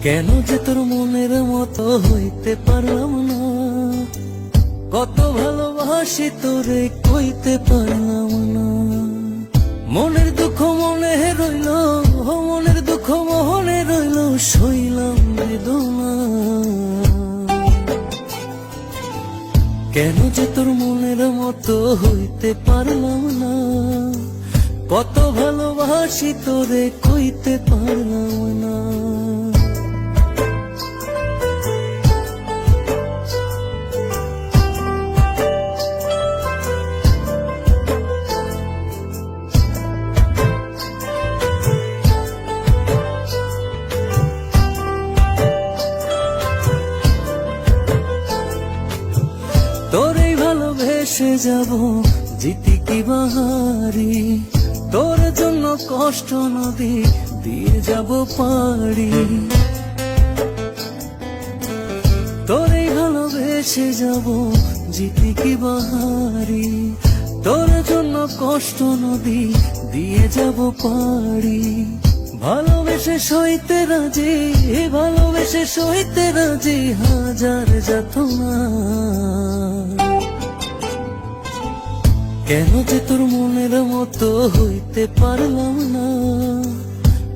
কেন যে তোর মনের মতো হইতে পারলাম না, কত ভালোবাসি তোরে কইতে পারলাম না। মনের দুঃখ মনে রইল, মনের দুঃখ মনে রইল, সইলাম বেদনা। কেন যে তোর মনের মতো হইতে পারলাম না, কত ভালোবাসি তোরে কইতে পারলাম না। তোরে ভালোবেসে যাব জিতি কি বাহারি, তোর জন্য কষ্ট নদী দিয়ে যাব পাড়ি। তোরে ভালোবেসে যাব জিতি কি বাহারি, তোর জন্য কষ্ট নদী দিয়ে যাব পাড়ি। ভালোবেসে সইতে রাজি, ভালোবেসে সইতে রাজি হাজার যাতনা। কেন যে তোর মনের মতো হইতে পারলাম না,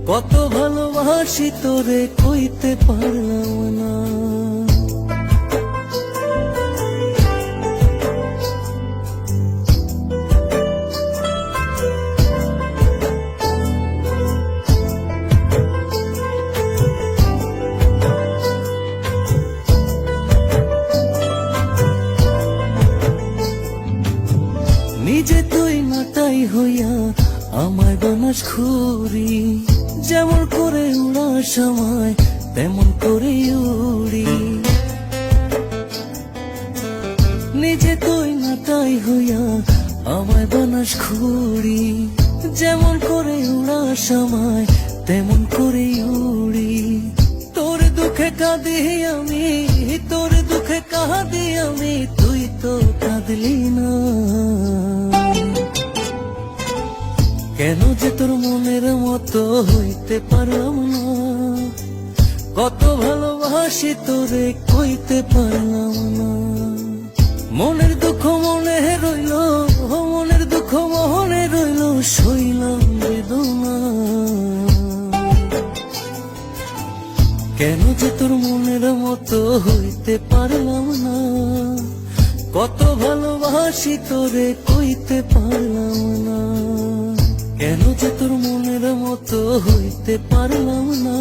কত ভালোবাসি তোরে কইতে পারলাম না। নিজে তুই নাটাই হইয়া আমার বানাস খুরি, যেমন করে উড়ার সময় তেমন করে উড়ি। নিজে তুই নাটাই হইয়া আমার বানাস খুরি, যেমন করে উড়ার সময় তেমন করে উড়ি। তোর দুঃখে কাঁদি আমি, তোর দুঃখে কাঁদি আমি, তুই তো কাঁদলি না। কেন যে তোর মনের মতো হইতে পারলাম না, কত ভালোবাসি তোরে কইতে পারলাম না। মনের দুঃখ মনে রইল, মনের দুঃখ মনে রইল, সইলাম বেদনা। কেন যে তোর মনের মতো হইতে পারলাম না, কত ভালোবাসি তোরে কইতে পারলাম না। কেন যে তোর মনের মতো হইতে পারলাম না,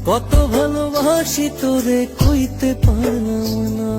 কত ভালোবাসি তোরে কইতে পারলাম না।